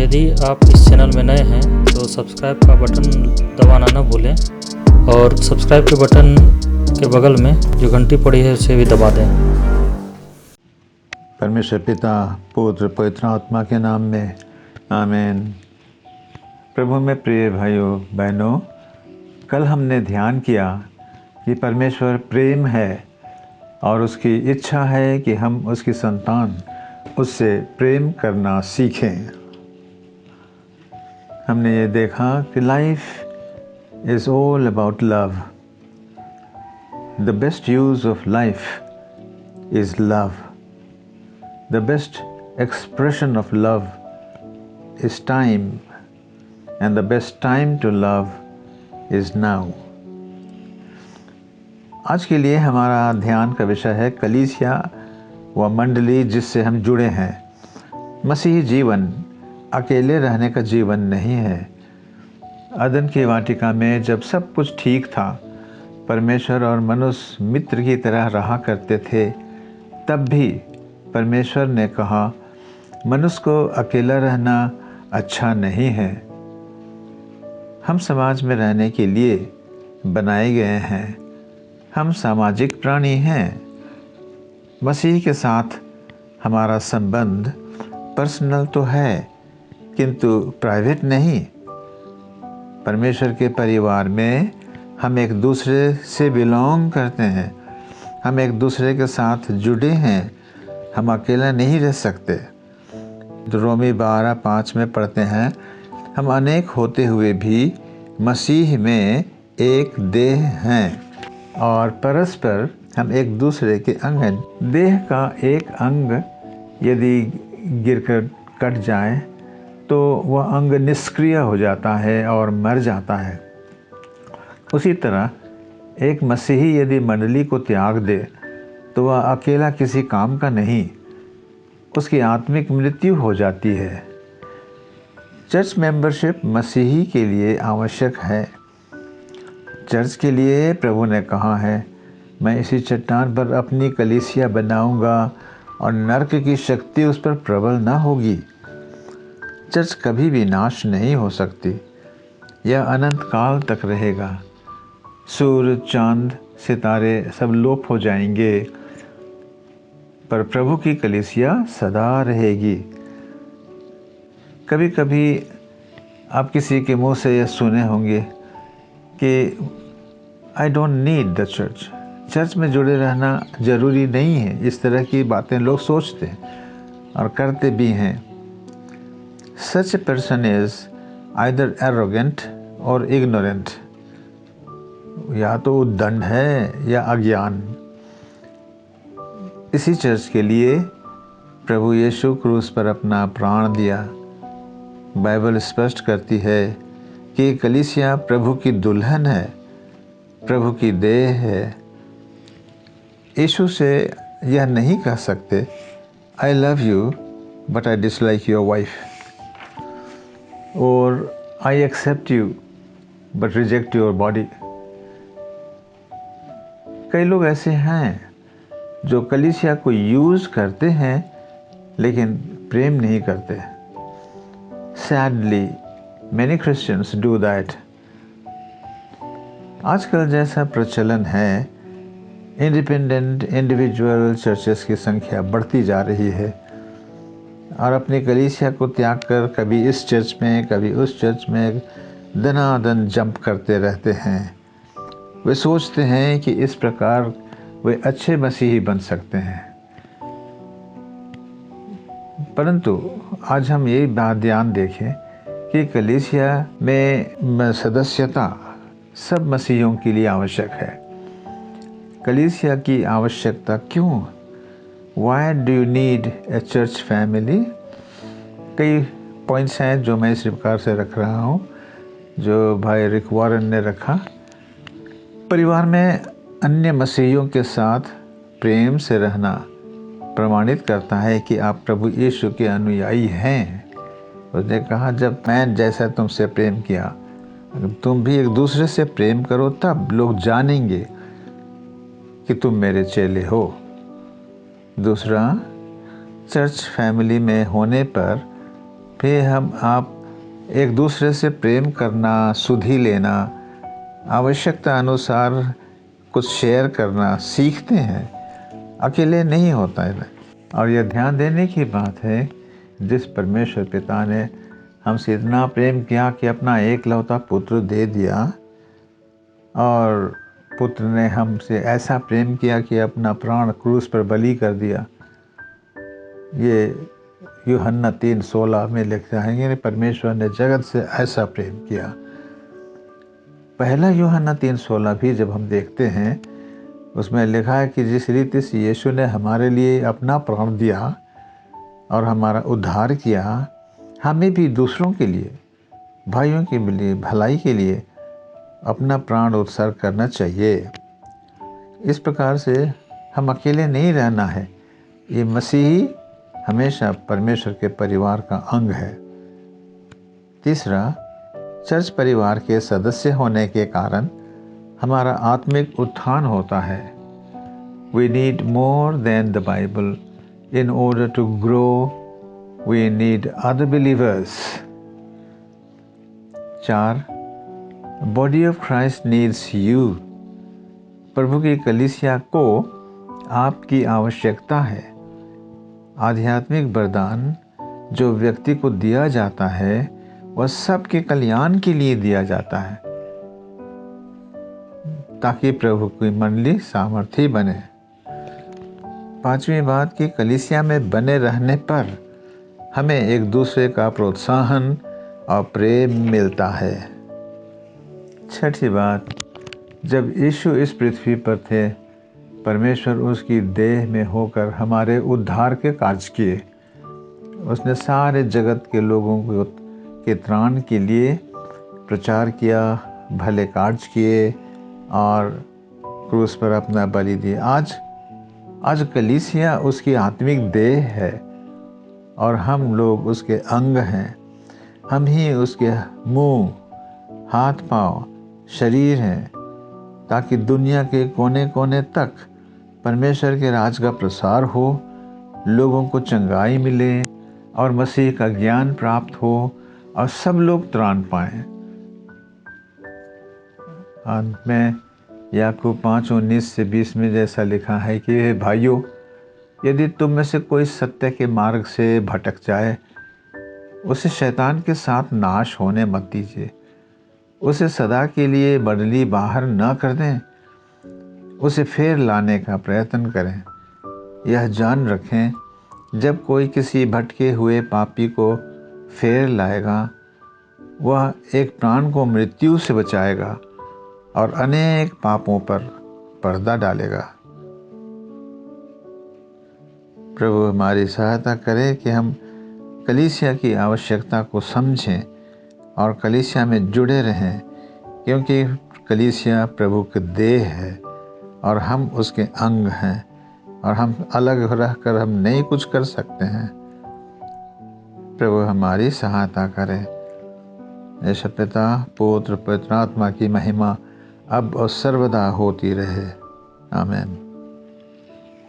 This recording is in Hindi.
यदि आप इस चैनल में नए हैं तो सब्सक्राइब का बटन दबाना न भूलें और सब्सक्राइब के बटन के बगल में जो घंटी पड़ी है उसे भी दबा दें। परमेश्वर पिता, पुत्र, पवित्र आत्मा के नाम में आमीन। प्रभु में प्रिय भाइयों बहनों, कल हमने ध्यान किया कि परमेश्वर प्रेम है और उसकी इच्छा है कि हम उसकी संतान उससे प्रेम करना सीखें। हमने ये देखा कि life is all about love. The best use of life is love. The best expression of love is time and the best time to love is now. आज के लिए हमारा ध्यान का विषय है कलीसिया व मंडली जिससे हम जुड़े हैं। मसीही जीवन अकेले रहने का जीवन नहीं है। अदन की वाटिका में जब सब कुछ ठीक था, परमेश्वर और मनुष्य मित्र की तरह रहा करते थे, तब भी परमेश्वर ने कहा मनुष्य को अकेला रहना अच्छा नहीं है। हम समाज में रहने के लिए बनाए गए हैं। हम सामाजिक प्राणी हैं। मसीह के साथ हमारा संबंध पर्सनल तो है किंतु प्राइवेट नहीं। परमेश्वर के परिवार में हम एक दूसरे से बिलोंग करते हैं। हम एक दूसरे के साथ जुड़े हैं। हम अकेला नहीं रह सकते। रोमी 12:5 में पढ़ते हैं, हम अनेक होते हुए भी मसीह में एक देह हैं और परस्पर हम एक दूसरे के अंग हैं। देह का एक अंग यदि गिरकर कट जाए तो वह अंग निष्क्रिय हो जाता है और मर जाता है। उसी तरह एक मसीही यदि मंडली को त्याग दे तो वह अकेला किसी काम का नहीं, उसकी आत्मिक मृत्यु हो जाती है। चर्च मेंबरशिप मसीही के लिए आवश्यक है। चर्च के लिए प्रभु ने कहा है, मैं इसी चट्टान पर अपनी कलीसिया बनाऊंगा और नरक की शक्ति उस पर प्रबल न होगी। चर्च कभी भी नाश नहीं हो सकती। यह अनंत काल तक रहेगा। सूर्य, चांद, सितारे सब लोप हो जाएंगे, पर प्रभु की कलीसिया सदा रहेगी। कभी कभी आप किसी के मुंह से यह सुने होंगे कि I don't need the church. Church में जुड़े रहना ज़रूरी नहीं है। इस तरह की बातें लोग सोचते हैं और करते भी हैं। Such a person is either arrogant or ignorant। या तो उद्दंड है या अज्ञान। इसी चर्च के लिए प्रभु यीशु क्रूस पर अपना प्राण दिया। बाइबल स्पष्ट करती है कि कलीसिया प्रभु की दुल्हन है, प्रभु की देह है। यीशु से यह नहीं कह सकते I love you but I dislike your wife, और I accept you but reject your body. कई लोग ऐसे हैं जो कलीसिया को यूज़ करते हैं लेकिन प्रेम नहीं करते। Sadly many Christians do that. आजकल जैसा प्रचलन है, इंडिपेंडेंट इंडिविजुअल चर्चेस की संख्या बढ़ती जा रही है और अपनी कलीसिया को त्याग कर कभी इस चर्च में कभी उस चर्च में दनादन जंप करते रहते हैं। वे सोचते हैं कि इस प्रकार वे अच्छे मसीही बन सकते हैं। परंतु आज हम ये बात ध्यान देखें कि कलीसिया में सदस्यता सब मसीहियों के लिए आवश्यक है। कलीसिया की आवश्यकता क्यों? Why do you need a church family? कई पॉइंट्स हैं जो मैं इस प्रकार से रख रहा हूँ, जो भाई रिक वॉरेन ने रखा। परिवार में अन्य मसीहियों के साथ प्रेम से रहना प्रमाणित करता है कि आप प्रभु यीशु के अनुयायी हैं। उसने कहा, जब मैं जैसा तुमसे प्रेम किया, अगर तुम भी एक दूसरे से प्रेम करो तब लोग जानेंगे कि तुम मेरे चेले हो। दूसरा, चर्च फैमिली में होने पर फिर आप एक दूसरे से प्रेम करना, सुधि लेना, आवश्यकता अनुसार कुछ शेयर करना सीखते हैं। अकेले नहीं होता है। और यह ध्यान देने की बात है, जिस परमेश्वर पिता ने हमसे इतना प्रेम किया कि अपना एकलौता पुत्र दे दिया, और पुत्र ने हमसे ऐसा प्रेम किया कि अपना प्राण क्रूस पर बलि कर दिया। ये यूहन्ना 3:16 में लिखा है, परमेश्वर ने जगत से ऐसा प्रेम किया। पहला यूहन्ना 3:16 भी जब हम देखते हैं, उसमें लिखा है कि जिस रीति से यीशु ने हमारे लिए अपना प्राण दिया और हमारा उद्धार किया, हमें भी दूसरों के लिए, भाइयों के लिए, भलाई के लिए अपना प्राण उत्सर्ग करना चाहिए। इस प्रकार से हम अकेले नहीं रहना है। ये मसीही हमेशा परमेश्वर के परिवार का अंग है। तीसरा, चर्च परिवार के सदस्य होने के कारण हमारा आत्मिक उत्थान होता है। We need more than the Bible. In order to grow, we need other believers. 4. Body of Christ needs you. प्रभु की कलीसिया को आपकी आवश्यकता है। आध्यात्मिक वरदान जो व्यक्ति को दिया जाता है, वह सबके कल्याण के लिए दिया जाता है, ताकि प्रभु की मंडली सामर्थी बने। पांचवी बात कि कलीसिया में बने रहने पर हमें एक दूसरे का प्रोत्साहन और प्रेम मिलता है। छठी बात, जब यीशु इस पृथ्वी पर थे, परमेश्वर उसकी देह में होकर हमारे उद्धार के कार्य किए। उसने सारे जगत के लोगों के त्राण के लिए प्रचार किया, भले कार्य किए और क्रूस पर अपना बलि दिया। आज कलीसिया उसकी आत्मिक देह है और हम लोग उसके अंग हैं। हम ही उसके मुंह, हाथ, पांव, शरीर हैं, ताकि दुनिया के कोने कोने तक परमेश्वर के राज का प्रसार हो, लोगों को चंगाई मिले और मसीह का ज्ञान प्राप्त हो और सब लोग त्राण पाएं। अंत में याकूब 5:19-20 में जैसा लिखा है कि हे भाइयों, यदि तुम में से कोई सत्य के मार्ग से भटक जाए, उसे शैतान के साथ नाश होने मत दीजिए। उसे सदा के लिए मंडली बाहर न कर दें, उसे फिर लाने का प्रयत्न करें। यह जान रखें, जब कोई किसी भटके हुए पापी को फेर लाएगा, वह एक प्राण को मृत्यु से बचाएगा और अनेक पापों पर पर्दा डालेगा। प्रभु हमारी सहायता करे कि हम कलीसिया की आवश्यकता को समझें और कलीसिया में जुड़े रहें, क्योंकि कलीसिया प्रभु की देह है और हम उसके अंग हैं और हम अलग रहकर हम नहीं कुछ कर सकते हैं। प्रभु हमारी सहायता करें। यीशु पिता, पुत्र, पवित्र आत्मा की महिमा अब और सर्वदा होती रहे। आमीन।